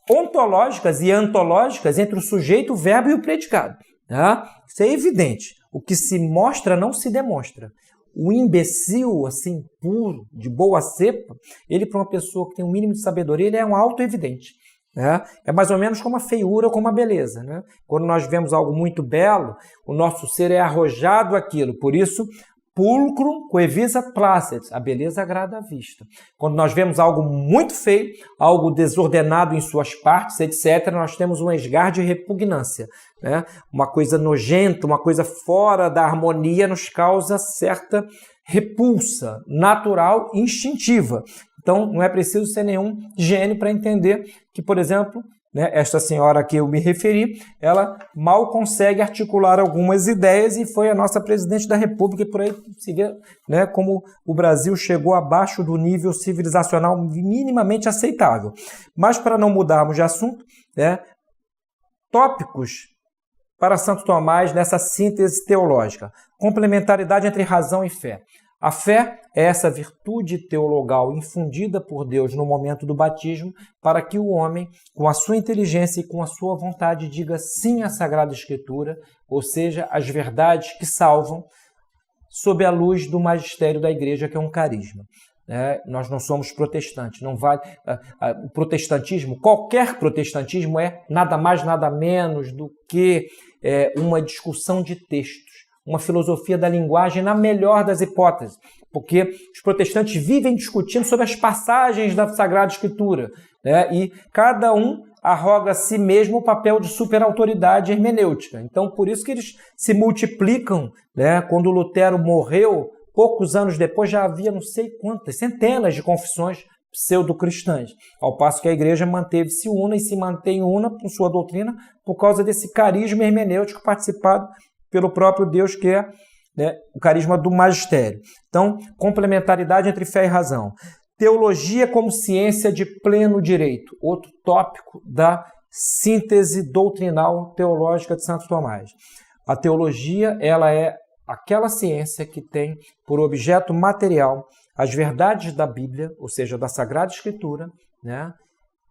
ontológicas e antológicas entre o sujeito, o verbo e o predicado, né? Isso é evidente. O que se mostra não se demonstra. O imbecil, assim, puro, de boa cepa, ele, para uma pessoa que tem um mínimo de sabedoria, ele é um auto-evidente, né? É mais ou menos como a feiura ou como a beleza, né? Quando nós vemos algo muito belo, o nosso ser é arrojado àquilo. Por isso, pulcrum coevisa placet, a beleza agrada à vista. Quando nós vemos algo muito feio, algo desordenado em suas partes, etc., nós temos um esgar de repugnância, né? Uma coisa nojenta, uma coisa fora da harmonia nos causa certa repulsa natural e instintiva. Então, não é preciso ser nenhum gênio para entender que, por exemplo, né, esta senhora a que eu me referi, ela mal consegue articular algumas ideias e foi a nossa presidente da República, e por aí se vê, né, como o Brasil chegou abaixo do nível civilizacional minimamente aceitável. Mas, para não mudarmos de assunto, né, tópicos para Santo Tomás nessa síntese teológica: complementaridade entre razão e fé. A fé é essa virtude teologal infundida por Deus no momento do batismo para que o homem, com a sua inteligência e com a sua vontade, diga sim à Sagrada Escritura, ou seja, às verdades que salvam, sob a luz do magistério da Igreja, que é um carisma. né? Nós não somos protestantes. Não vale, o protestantismo, qualquer protestantismo é nada mais, nada menos do que uma discussão de textos, uma filosofia da linguagem na melhor das hipóteses, porque os protestantes vivem discutindo sobre as passagens da Sagrada Escritura, né? E cada um arroga a si mesmo o papel de superautoridade hermenêutica. Então, por isso que eles se multiplicam, né? Quando Lutero morreu, poucos anos depois já havia não sei quantas, centenas de confissões pseudo-cristãs, ao passo que a igreja manteve-se una e se mantém una com sua doutrina por causa desse carisma hermenêutico participado pelo próprio Deus, que é, né, o carisma do magistério. Então, complementaridade entre fé e razão. Teologia como ciência de pleno direito, outro tópico da síntese doutrinal teológica de Santo Tomás. A teologia, ela é aquela ciência que tem por objeto material as verdades da Bíblia, ou seja, da Sagrada Escritura, né?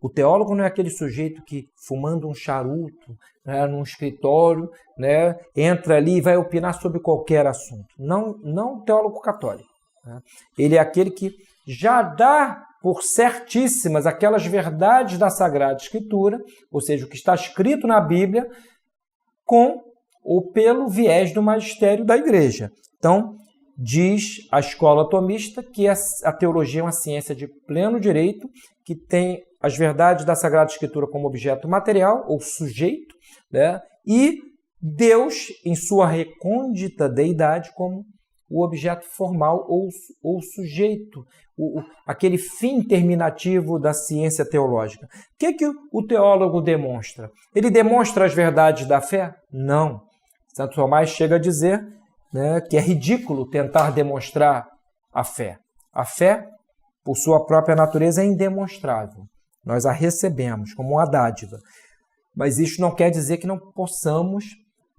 O teólogo não é aquele sujeito que, fumando um charuto, né, num escritório, né, entra ali e vai opinar sobre qualquer assunto. Não o teólogo católico, né? Ele é aquele que já dá por certíssimas aquelas verdades da Sagrada Escritura, ou seja, o que está escrito na Bíblia, com ou pelo viés do magistério da Igreja. Então, diz a escola tomista que a teologia é uma ciência de pleno direito, que tem as verdades da Sagrada Escritura como objeto material ou sujeito, né? E Deus, em sua recôndita deidade, como o objeto formal ou sujeito, aquele fim terminativo da ciência teológica. O que o teólogo demonstra? Ele demonstra as verdades da fé? Não. Santo Tomás chega a dizer, né, que é ridículo tentar demonstrar a fé. A fé, por sua própria natureza, é indemonstrável. Nós a recebemos como uma dádiva. Mas isso não quer dizer que não possamos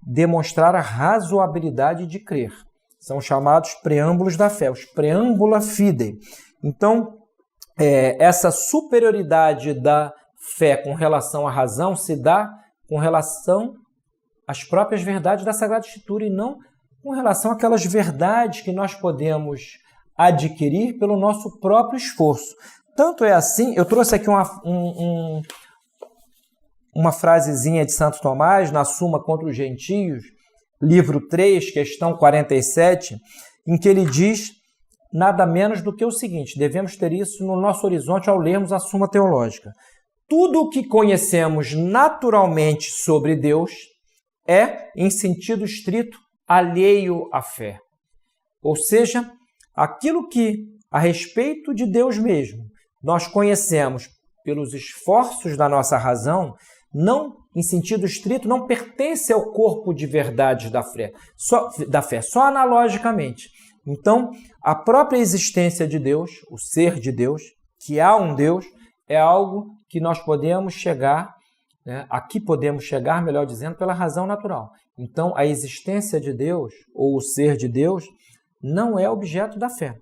demonstrar a razoabilidade de crer. São chamados preâmbulos da fé, os preâmbula fidei. Então, essa superioridade da fé com relação à razão se dá com relação às próprias verdades da Sagrada Escritura e não com relação àquelas verdades que nós podemos adquirir pelo nosso próprio esforço. Tanto é assim, eu trouxe aqui uma frasezinha de Santo Tomás, na Suma contra os Gentios, livro 3, questão 47, em que ele diz nada menos do que o seguinte: devemos ter isso no nosso horizonte ao lermos a Suma Teológica. Tudo o que conhecemos naturalmente sobre Deus é, em sentido estrito, alheio à fé. Ou seja, aquilo que, a respeito de Deus mesmo, nós conhecemos pelos esforços da nossa razão, não, em sentido estrito, não pertence ao corpo de verdades da fé, só analogicamente. Então, a própria existência de Deus, o ser de Deus, que há um Deus, é algo que nós podemos chegar, né? Aqui podemos chegar, melhor dizendo, pela razão natural. Então, a existência de Deus, ou o ser de Deus, não é objeto da fé.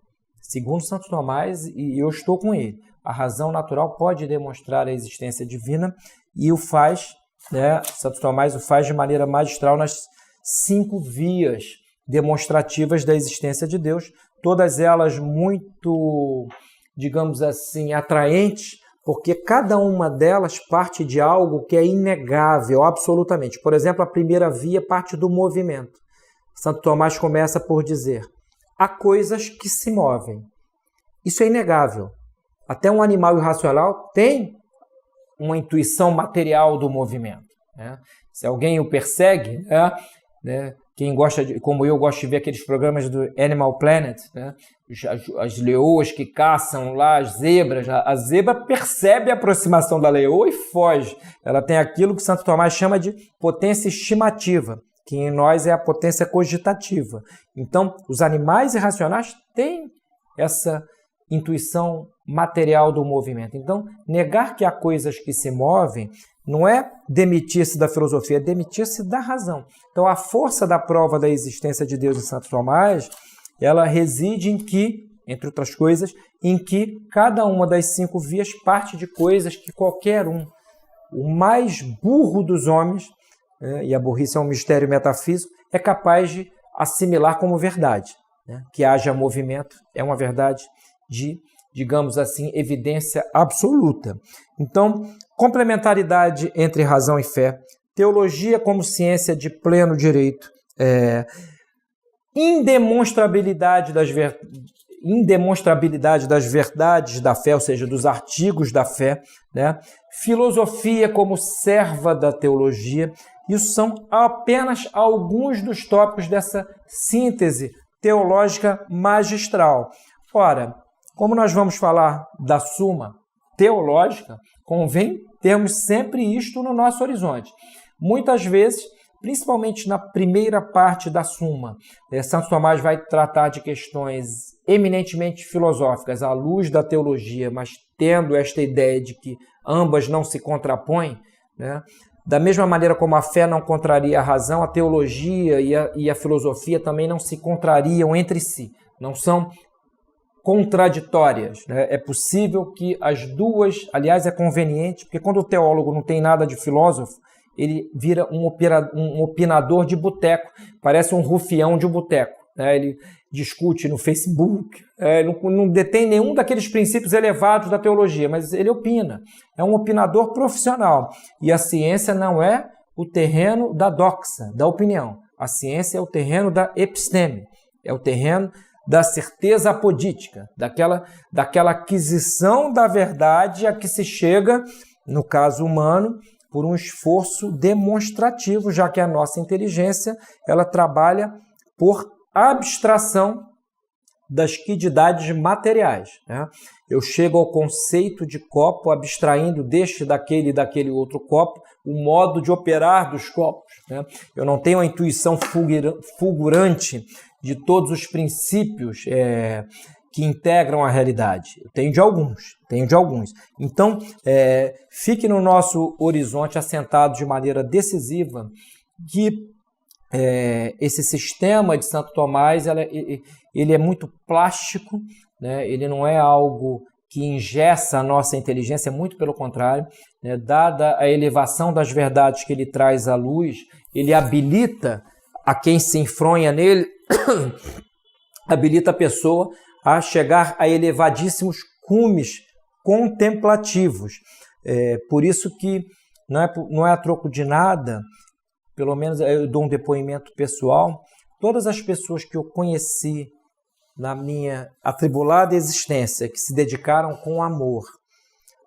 Segundo Santo Tomás, e eu estou com ele, a razão natural pode demonstrar a existência divina e o faz, né? Santo Tomás o faz de maneira magistral nas 5 vias demonstrativas da existência de Deus, todas elas muito, digamos assim, atraentes, porque cada uma delas parte de algo que é inegável, absolutamente. Por exemplo, a primeira via parte do movimento. Santo Tomás começa por dizer: há coisas que se movem. Isso é inegável. Até um animal irracional tem uma intuição material do movimento, né? Se alguém o persegue, né? Quem gosta, como eu, gosto de ver aqueles programas do Animal Planet, né? As leoas que caçam lá, as zebras. A zebra percebe a aproximação da leoa e foge. Ela tem aquilo que Santo Tomás chama de potência estimativa, que em nós é a potência cogitativa. Então, os animais irracionais têm essa intuição material do movimento. Então, negar que há coisas que se movem não é demitir-se da filosofia, é demitir-se da razão. Então, a força da prova da existência de Deus em Santo Tomás, ela reside em que, entre outras coisas, em que cada uma das 5 vias parte de coisas que qualquer um, o mais burro dos homens, e a burrice é um mistério metafísico, é capaz de assimilar como verdade. Que haja movimento é uma verdade de, digamos assim, evidência absoluta. Então, complementaridade entre razão e fé, teologia como ciência de pleno direito, indemonstrabilidade das verdades da fé, ou seja, dos artigos da fé, né? Filosofia como serva da teologia. Isso são apenas alguns dos tópicos dessa síntese teológica magistral. Ora, como nós vamos falar da Suma teológica, convém termos sempre isto no nosso horizonte. Muitas vezes, principalmente na primeira parte da Suma, Santo Tomás vai tratar de questões eminentemente filosóficas à luz da teologia, mas tendo esta ideia de que ambas não se contrapõem, né? Da mesma maneira como a fé não contraria a razão, a teologia e a filosofia também não se contrariam entre si, não são contraditórias, né? É possível que as duas, aliás, é conveniente, porque quando o teólogo não tem nada de filósofo, ele vira um opinador de boteco, parece um rufião de boteco, né? Ele discute no Facebook, não detém nenhum daqueles princípios elevados da teologia, mas ele opina, é um opinador profissional. E a ciência não é o terreno da doxa, da opinião. A ciência é o terreno da episteme, é o terreno da certeza apodítica, daquela aquisição da verdade a que se chega, no caso humano, por um esforço demonstrativo, já que a nossa inteligência ela trabalha por abstração das quididades materiais, né? Eu chego ao conceito de copo, abstraindo deste, daquele e daquele outro copo, o modo de operar dos copos, né? Eu não tenho a intuição fulgurante de todos os princípios que integram a realidade. Eu tenho de alguns. Então, fique no nosso horizonte assentado de maneira decisiva que esse sistema de Santo Tomás ele é muito plástico, né? Ele não é algo que engessa a nossa inteligência, muito pelo contrário, né? Dada a elevação das verdades que ele traz à luz, ele habilita a quem se enfronha nele, habilita a pessoa a chegar a elevadíssimos cumes contemplativos. Por isso que não é a troco de nada, pelo menos eu dou um depoimento pessoal, todas as pessoas que eu conheci na minha atribulada existência, que se dedicaram com amor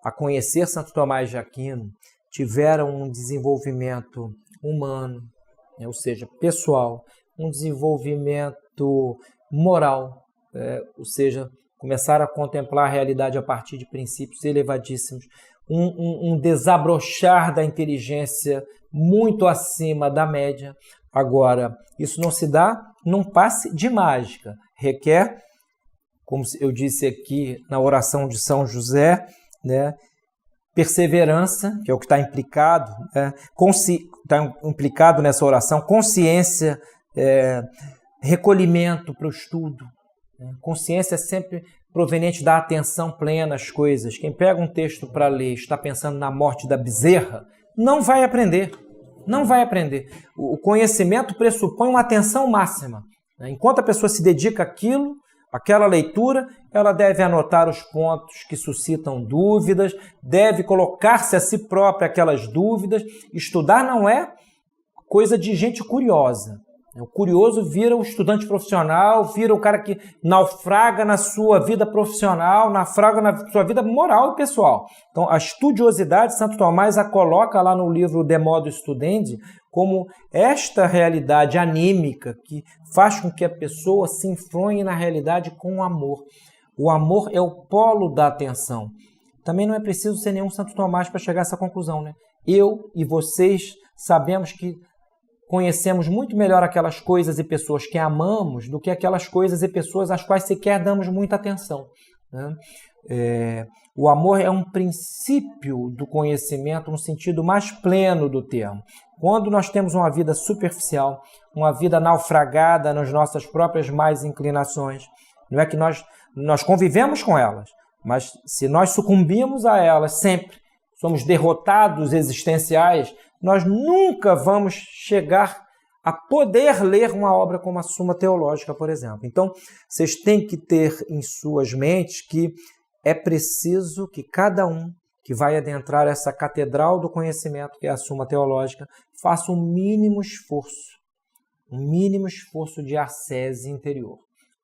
a conhecer Santo Tomás de Aquino, tiveram um desenvolvimento humano, né, ou seja, pessoal, um desenvolvimento moral, ou seja, começaram a contemplar a realidade a partir de princípios elevadíssimos, um desabrochar da inteligência muito acima da média. Agora, isso não se dá num passe de mágica, requer, como eu disse aqui na oração de São José, né, perseverança, que é o que está implicado, está implicado nessa oração, consciência, recolhimento para o estudo. Consciência é sempre proveniente da atenção plena às coisas. Quem pega um texto para ler, está pensando na morte da bezerra, não vai aprender. Não vai aprender. O conhecimento pressupõe uma atenção máxima. Enquanto a pessoa se dedica àquela leitura, ela deve anotar os pontos que suscitam dúvidas, deve colocar-se a si própria aquelas dúvidas. Estudar não é coisa de gente curiosa. O curioso vira o estudante profissional, vira o cara que naufraga na sua vida profissional, naufraga na sua vida moral e pessoal. Então, a estudiosidade, Santo Tomás a coloca lá no livro De Modo Studendi como esta realidade anímica que faz com que a pessoa se enfronhe na realidade com amor. O amor é o polo da atenção. Também não é preciso ser nenhum Santo Tomás para chegar a essa conclusão, né? Eu e vocês sabemos que conhecemos muito melhor aquelas coisas e pessoas que amamos do que aquelas coisas e pessoas às quais sequer damos muita atenção, né? O amor é um princípio do conhecimento no sentido mais pleno do termo. Quando nós temos uma vida superficial, uma vida naufragada nas nossas próprias más inclinações, não é que nós convivemos com elas, mas se nós sucumbimos a elas sempre, somos derrotados existenciais, nós nunca vamos chegar a poder ler uma obra como a Suma Teológica, por exemplo. Então, vocês têm que ter em suas mentes que é preciso que cada um que vai adentrar essa catedral do conhecimento, que é a Suma Teológica, faça um mínimo esforço de ascese interior,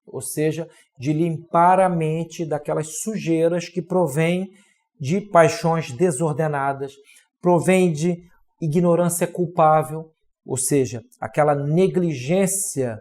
ou seja, de limpar a mente daquelas sujeiras que provêm de paixões desordenadas, provém de ignorância culpável, ou seja, aquela negligência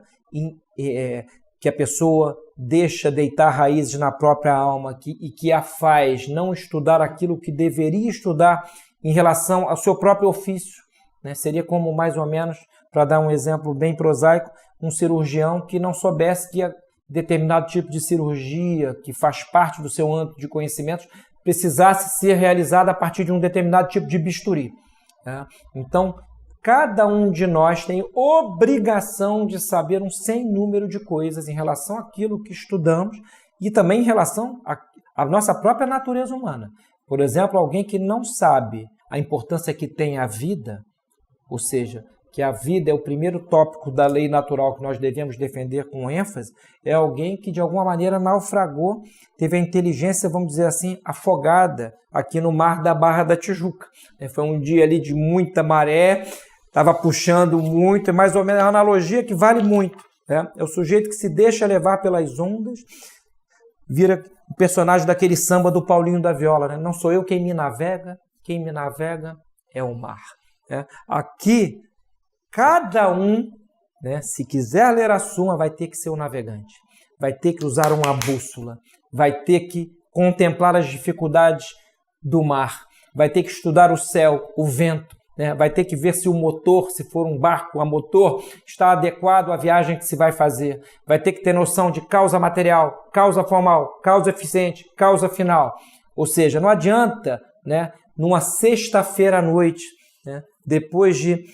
que a pessoa deixa deitar raízes na própria alma e que a faz não estudar aquilo que deveria estudar em relação ao seu próprio ofício. Né? Seria como, mais ou menos, para dar um exemplo bem prosaico, um cirurgião que não soubesse que determinado tipo de cirurgia, que faz parte do seu âmbito de conhecimentos, precisasse ser realizada a partir de um determinado tipo de bisturi. Então, cada um de nós tem obrigação de saber um sem número de coisas em relação àquilo que estudamos e também em relação à nossa própria natureza humana. Por exemplo, alguém que não sabe a importância que tem a vida, ou seja, que a vida é o primeiro tópico da lei natural que nós devemos defender com ênfase, é alguém que de alguma maneira naufragou, teve a inteligência, vamos dizer assim, afogada aqui no mar da Barra da Tijuca. Foi um dia ali de muita maré, estava puxando muito, é mais ou menos uma analogia que vale muito. É o sujeito que se deixa levar pelas ondas, vira o personagem daquele samba do Paulinho da Viola. Né? Não sou eu quem me navega é o mar. Aqui, cada um, né, se quiser ler a Suma, vai ter que ser um navegante, vai ter que usar uma bússola, vai ter que contemplar as dificuldades do mar, vai ter que estudar o céu, o vento, né, vai ter que ver se o motor, se for um barco a motor, está adequado à viagem que se vai fazer, vai ter que ter noção de causa material, causa formal, causa eficiente, causa final. Ou seja, não adianta, né, numa sexta-feira à noite, né, depois de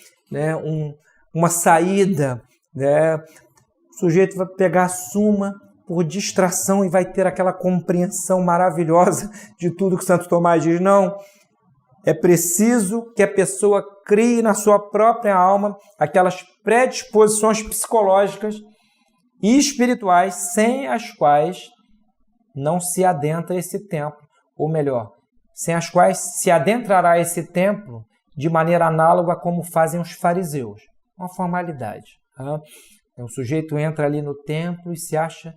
uma saída, né? O sujeito vai pegar a Suma por distração e vai ter aquela compreensão maravilhosa de tudo que Santo Tomás diz. Não, é preciso que a pessoa crie na sua própria alma aquelas predisposições psicológicas e espirituais sem as quais não se adentra esse templo, ou melhor, sem as quais se adentrará esse templo de maneira análoga a como fazem os fariseus. Uma formalidade. O sujeito entra ali no templo e se acha,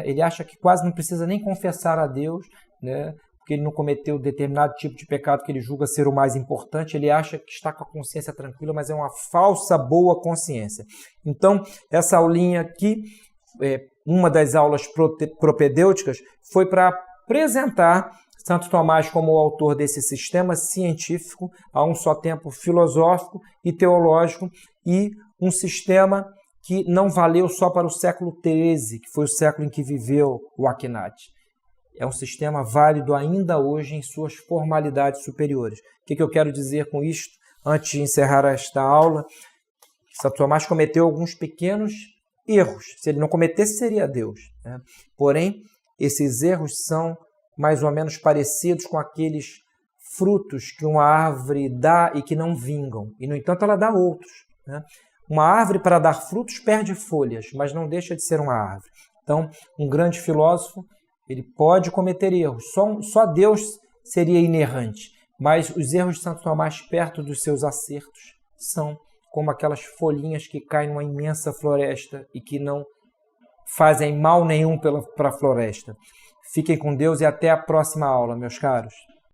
ele acha que quase não precisa nem confessar a Deus, né, porque ele não cometeu determinado tipo de pecado que ele julga ser o mais importante, ele acha que está com a consciência tranquila, mas é uma falsa boa consciência. Então, essa aulinha aqui, uma das aulas propedêuticas, foi para apresentar Santo Tomás como o autor desse sistema científico, a um só tempo filosófico e teológico, e um sistema que não valeu só para o século XIII, que foi o século em que viveu o Akhenaten. É um sistema válido ainda hoje em suas formalidades superiores. O que eu quero dizer com isto, antes de encerrar esta aula? Santo Tomás cometeu alguns pequenos erros. Se ele não cometesse, seria Deus. Né? Porém, esses erros são mais ou menos parecidos com aqueles frutos que uma árvore dá e que não vingam. E, no entanto, ela dá outros. Né? Uma árvore, para dar frutos, perde folhas, mas não deixa de ser uma árvore. Então, um grande filósofo, ele pode cometer erros. Só Deus seria inerrante. Mas os erros de Santo Tomás, perto dos seus acertos, são como aquelas folhinhas que caem numa imensa floresta e que não fazem mal nenhum para a floresta. Fiquem com Deus e até a próxima aula, meus caros.